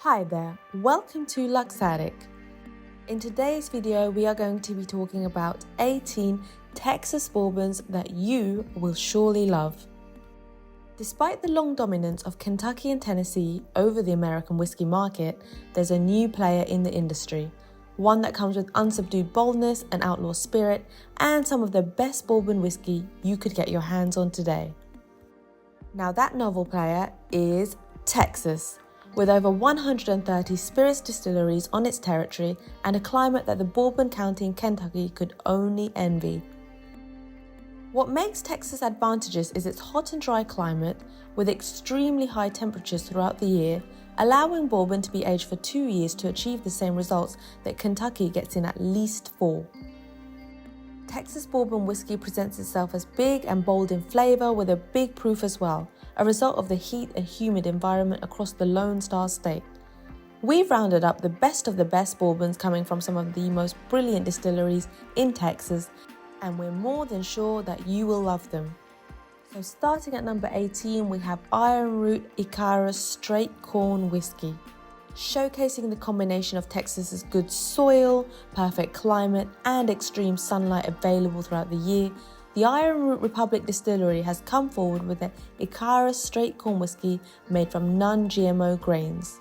Hi there, welcome to Luxadic. In today's video, we are going to be talking about 18 Texas bourbons that you will surely love. Despite the long dominance of Kentucky and Tennessee over the American whiskey market, there's a new player in the industry, one that comes with unsubdued boldness and outlaw spirit, and some of the best bourbon whiskey you could get your hands on today. Now that novel player is Texas. With over 130 spirits distilleries on its territory and a climate that the Bourbon County in Kentucky could only envy. What makes Texas advantageous is its hot and dry climate with extremely high temperatures throughout the year, allowing bourbon to be aged for 2 years to achieve the same results that Kentucky gets in at least 4. Texas bourbon whiskey presents itself as big and bold in flavour with a big proof as well, a result of the heat and humid environment across the Lone Star State. We've rounded up the best bourbons coming from some of the most brilliant distilleries in Texas, and we're more than sure that you will love them. So starting at number 18, we have Ironroot Icarus Straight Corn Whiskey. Showcasing the combination of Texas's good soil, perfect climate, and extreme sunlight available throughout the year, the Ironroot Republic Distillery has come forward with the Icarus Straight Corn Whiskey made from non-GMO grains.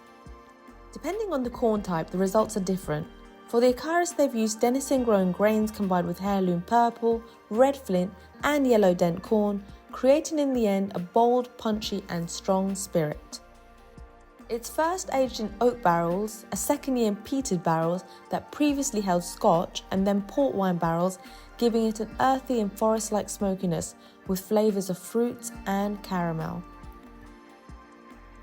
Depending on the corn type, the results are different. For the Icarus, they've used Denison-grown grains combined with heirloom purple, red flint, and yellow dent corn, creating in the end a bold, punchy, and strong spirit. It's first aged in oak barrels, a second year in peated barrels that previously held Scotch, and then port wine barrels, giving it an earthy and forest-like smokiness with flavours of fruits and caramel.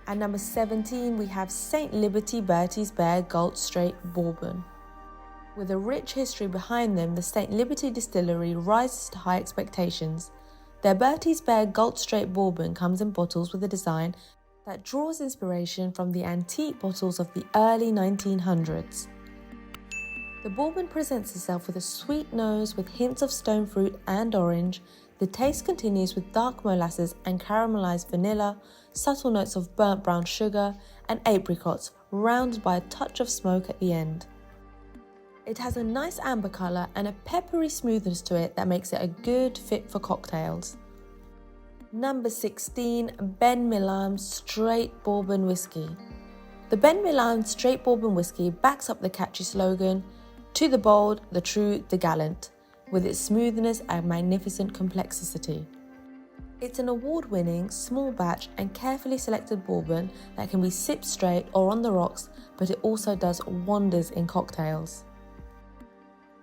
At number 17, we have St. Liberty Bertie's Bear Gulch Straight Bourbon. With a rich history behind them, the St. Liberty Distillery rises to high expectations. Their Bertie's Bear Gulch Straight Bourbon comes in bottles with a design that draws inspiration from the antique bottles of the early 1900s. The bourbon presents itself with a sweet nose with hints of stone fruit and orange. The taste continues with dark molasses and caramelized vanilla, subtle notes of burnt brown sugar, and apricots, rounded by a touch of smoke at the end. It has a nice amber colour and a peppery smoothness to it that makes it a good fit for cocktails. Number 16, Ben Milam Straight Bourbon Whiskey. The Ben Milam Straight Bourbon Whiskey backs up the catchy slogan, "To the bold, the true, the gallant," with its smoothness and magnificent complexity. It's an award-winning, small batch and carefully selected bourbon that can be sipped straight or on the rocks, but it also does wonders in cocktails.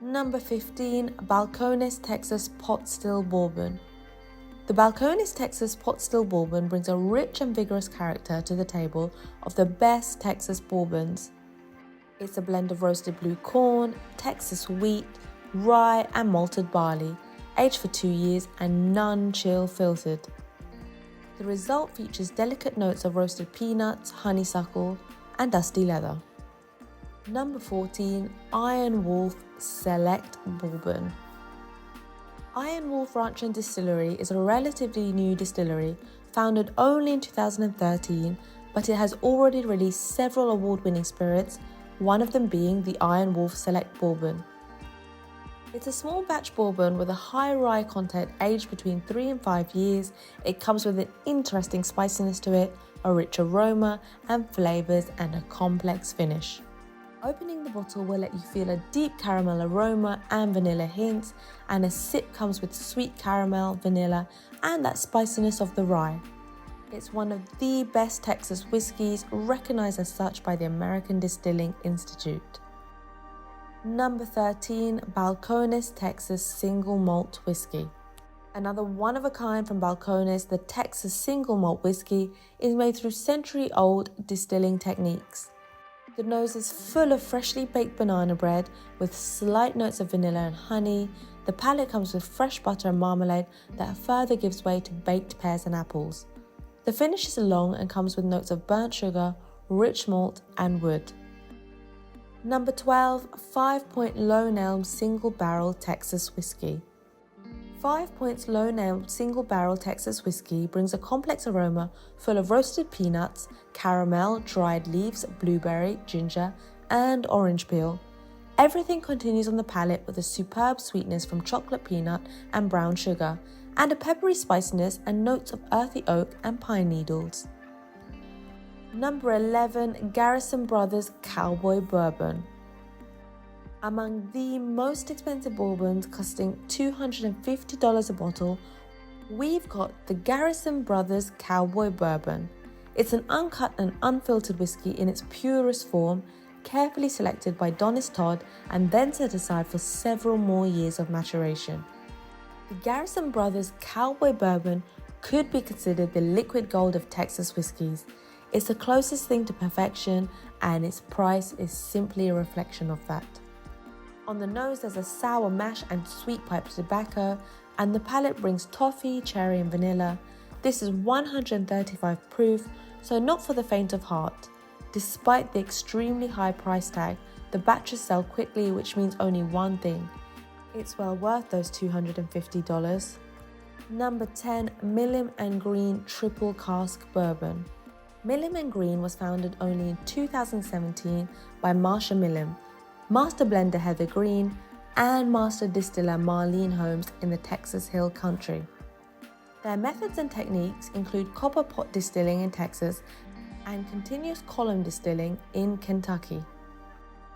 Number 15, Balcones Texas Pot Still Bourbon. The Balcones Texas Pot Still Bourbon brings a rich and vigorous character to the table of the best Texas bourbons. It's a blend of roasted blue corn, Texas wheat, rye and malted barley, aged for 2 years and non-chill filtered. The result features delicate notes of roasted peanuts, honeysuckle and dusty leather. Number 14, Iron Wolf Select Bourbon. Iron Wolf Ranch and Distillery is a relatively new distillery, founded only in 2013, but it has already released several award-winning spirits, one of them being the Iron Wolf Select Bourbon. It's a small batch bourbon with a high rye content aged between 3 and 5 years. It comes with an interesting spiciness to it, a rich aroma and flavours, and a complex finish. Opening the bottle will let you feel a deep caramel aroma and vanilla hints, and a sip comes with sweet caramel, vanilla, and that spiciness of the rye. It's one of the best Texas whiskies, recognized as such by the American Distilling Institute. Number 13, Balcones Texas Single Malt Whiskey. Another one-of-a-kind from Balcones, the Texas Single Malt Whiskey is made through century-old distilling techniques. The nose is full of freshly baked banana bread with slight notes of vanilla and honey. The palate comes with fresh butter and marmalade that further gives way to baked pears and apples. The finish is long and comes with notes of burnt sugar, rich malt and wood. Number 12, 5 Point Lone Elm Single Barrel Texas Whiskey. 5 Points low-nailed single-barrel Texas whiskey brings a complex aroma full of roasted peanuts, caramel, dried leaves, blueberry, ginger, and orange peel. Everything continues on the palate with a superb sweetness from chocolate peanut and brown sugar, and a peppery spiciness and notes of earthy oak and pine needles. Number 11, Garrison Brothers Cowboy Bourbon. Among the most expensive bourbons, costing $250 a bottle, we've got the Garrison Brothers Cowboy Bourbon. It's an uncut and unfiltered whiskey in its purest form, carefully selected by Donis Todd and then set aside for several more years of maturation. The Garrison Brothers Cowboy Bourbon could be considered the liquid gold of Texas whiskeys. It's the closest thing to perfection, and its price is simply a reflection of that. On the nose, there's a sour mash and sweet pipe tobacco, and the palate brings toffee, cherry, and vanilla. This is 135 proof, so not for the faint of heart. Despite the extremely high price tag, the batches sell quickly, which means only one thing: it's well worth those $250. Number 10, Milam and Greene Triple Cask Bourbon. Milam and Greene was founded only in 2017 by Marsha Milam, Master Blender Heather Greene, and Master Distiller Marlene Holmes in the Texas Hill Country. Their methods and techniques include copper pot distilling in Texas and continuous column distilling in Kentucky.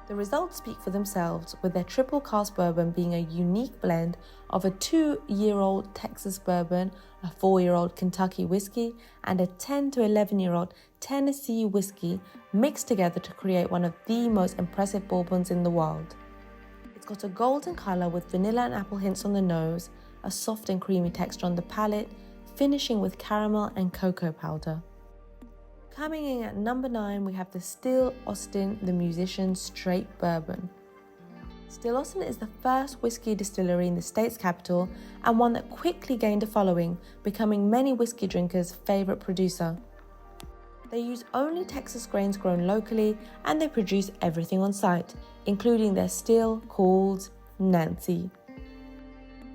The results speak for themselves, with their triple cask bourbon being a unique blend of a 2-year-old Texas bourbon, a 4-year-old Kentucky whiskey, and a 10 to 11-year-old Tennessee whiskey mixed together to create one of the most impressive bourbons in the world. It's got a golden colour with vanilla and apple hints on the nose, a soft and creamy texture on the palate, finishing with caramel and cocoa powder. Coming in at number 9, we have the Still Austin the Musician Straight Bourbon. Still Austin is the first whiskey distillery in the state's capital, and one that quickly gained a following, becoming many whiskey drinkers' favourite producer. They use only Texas grains grown locally, and they produce everything on site, including their still called Nancy.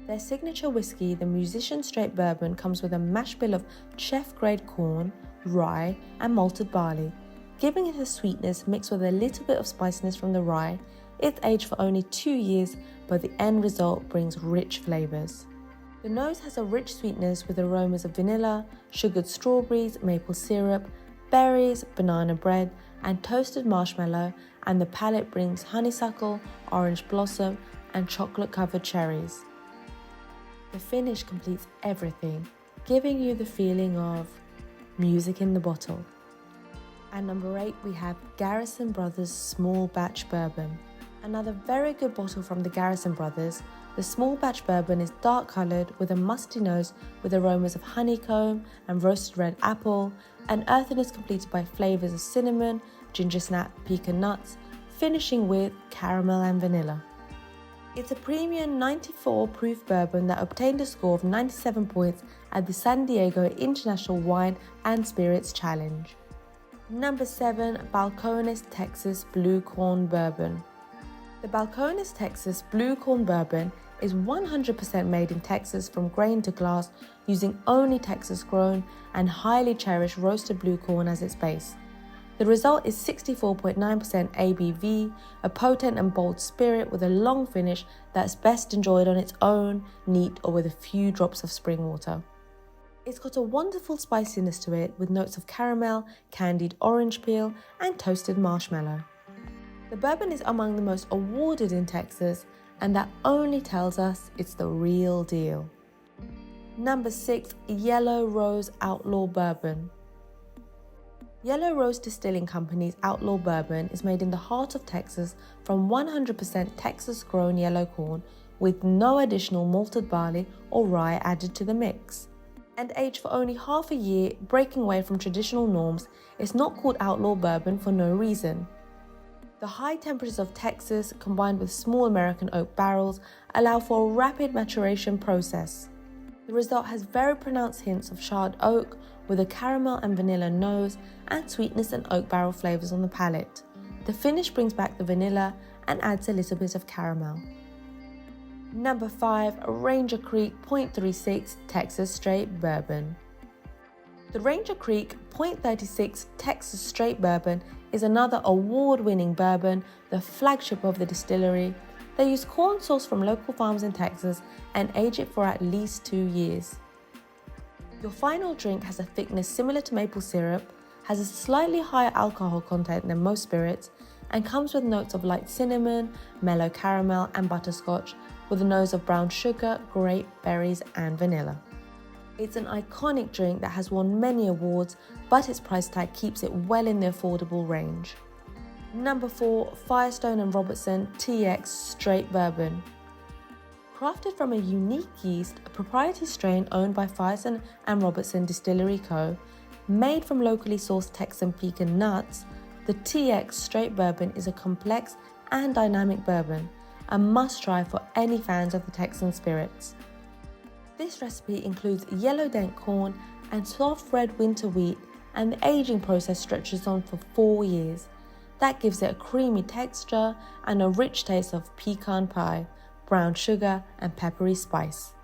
Their signature whiskey, the Musician Straight Bourbon, comes with a mash bill of chef-grade corn, rye, and malted barley, giving it a sweetness mixed with a little bit of spiciness from the rye. It's aged for only 2 years, but the end result brings rich flavours. The nose has a rich sweetness with aromas of vanilla, sugared strawberries, maple syrup, berries, banana bread, and toasted marshmallow, and the palate brings honeysuckle, orange blossom, and chocolate-covered cherries. The finish completes everything, giving you the feeling of music in the bottle. At number 8, we have Garrison Brothers Small Batch Bourbon. Another very good bottle from the Garrison Brothers. The small batch bourbon is dark coloured with a musty nose with aromas of honeycomb and roasted red apple, and earthiness completed by flavours of cinnamon, ginger snap, pecan nuts, finishing with caramel and vanilla. It's a premium 94 proof bourbon that obtained a score of 97 points at the San Diego International Wine and Spirits Challenge. Number 7, Balcones Texas Blue Corn Bourbon. The Balcones Texas Blue Corn Bourbon is 100% made in Texas from grain to glass, using only Texas grown and highly cherished roasted blue corn as its base. The result is 64.9% ABV, a potent and bold spirit with a long finish that's best enjoyed on its own, neat, or with a few drops of spring water. It's got a wonderful spiciness to it with notes of caramel, candied orange peel, and toasted marshmallow. The bourbon is among the most awarded in Texas, and that only tells us it's the real deal. Number 6, Yellow Rose Outlaw Bourbon. Yellow Rose Distilling Company's Outlaw Bourbon is made in the heart of Texas from 100% Texas-grown yellow corn with no additional malted barley or rye added to the mix. And aged for only half a year, breaking away from traditional norms, it's not called Outlaw Bourbon for no reason. The high temperatures of Texas, combined with small American oak barrels, allow for a rapid maturation process. The result has very pronounced hints of charred oak with a caramel and vanilla nose, and sweetness and oak barrel flavours on the palate. The finish brings back the vanilla and adds a little bit of caramel. Number 5, Ranger Creek .36 Texas Straight Bourbon. The Ranger Creek .36 Texas Straight Bourbon is another award-winning bourbon, the flagship of the distillery. They use corn sourced from local farms in Texas and age it for at least 2 years. Your final drink has a thickness similar to maple syrup, has a slightly higher alcohol content than most spirits, and comes with notes of light cinnamon, mellow caramel, and butterscotch, with a nose of brown sugar, grape, berries, and vanilla. It's an iconic drink that has won many awards, but its price tag keeps it well in the affordable range. Number 4, Firestone Robertson TX Straight Bourbon. Crafted from a unique yeast, a proprietary strain owned by Firestone Robertson Distillery Co., made from locally sourced Texan pecan nuts, the TX Straight Bourbon is a complex and dynamic bourbon, a must-try for any fans of the Texan spirits. This recipe includes yellow dent corn and soft red winter wheat, and the aging process stretches on for 4 years. That gives it a creamy texture and a rich taste of pecan pie, brown sugar, and peppery spice.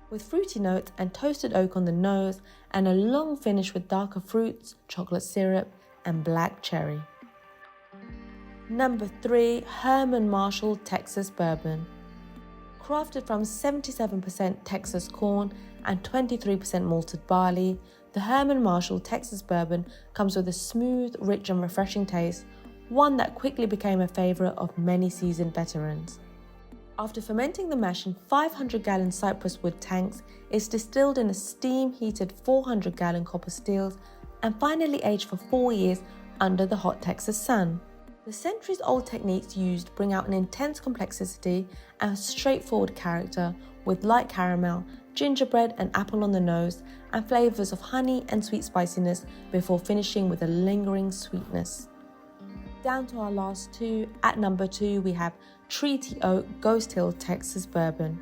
With fruity notes and toasted oak on the nose, and a long finish with darker fruits, chocolate syrup, and black cherry. Number 3, Hermann Marshall Texas Bourbon. Crafted from 77% Texas corn and 23% malted barley, the Hermann Marshall Texas Bourbon comes with a smooth, rich, and refreshing taste, one that quickly became a favorite of many seasoned veterans. After fermenting the mash in 500-gallon cypress wood tanks, it's distilled in a steam-heated 400-gallon copper stills and finally aged for 4 years under the hot Texas sun. The centuries-old techniques used bring out an intense complexity and straightforward character with light caramel, gingerbread and apple on the nose, and flavors of honey and sweet spiciness before finishing with a lingering sweetness. Down to our last 2. At number 2, we have Treaty Oak Ghost Hill Texas Bourbon.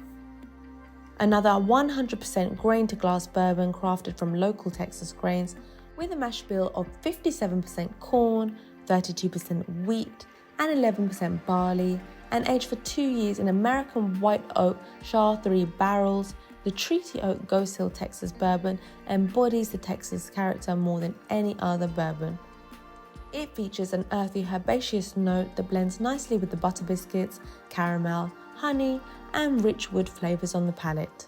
Another 100% grain-to-glass bourbon crafted from local Texas grains with a mash bill of 57% corn, 32% wheat, and 11% barley, and aged for 2 years in American white oak Char 3 barrels. The Treaty Oak Ghost Hill Texas Bourbon embodies the Texas character more than any other bourbon. It features an earthy herbaceous note that blends nicely with the butter biscuits, caramel, honey, and rich wood flavors on the palate.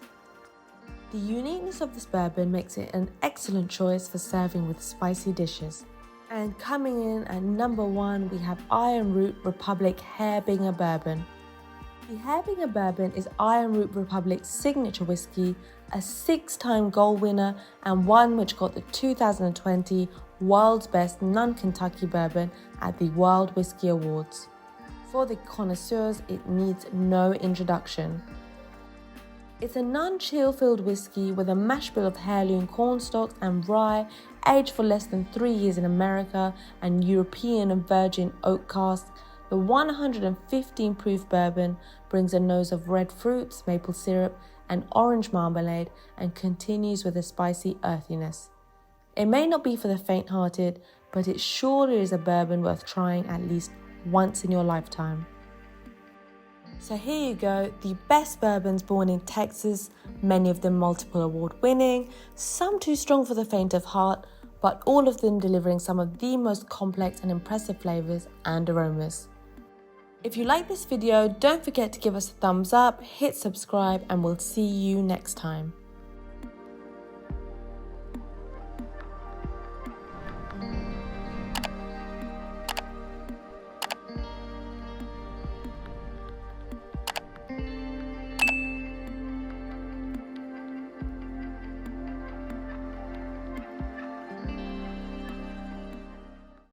The uniqueness of this bourbon makes it an excellent choice for serving with spicy dishes. And coming in at number 1, we have Ironroot Republic Hairbinger Bourbon. The Hairbinger Bourbon is Ironroot Republic's signature whiskey, a 6-time gold winner and one which got the 2020 World's Best Non-Kentucky Bourbon at the World Whisky Awards. For the connoisseurs, it needs no introduction. It's a non-chill-filled whiskey with a mash bill of heirloom cornstalks and rye, aged for less than 3 years in America and European and virgin oak casks. The 115 proof bourbon brings a nose of red fruits, maple syrup, and orange marmalade, and continues with a spicy earthiness. It may not be for the faint-hearted, but it surely is a bourbon worth trying at least once in your lifetime. So here you go, the best bourbons born in Texas, many of them multiple award winning, some too strong for the faint of heart, but all of them delivering some of the most complex and impressive flavors and aromas. If you like this video, don't forget to give us a thumbs up, hit subscribe, and we'll see you next time.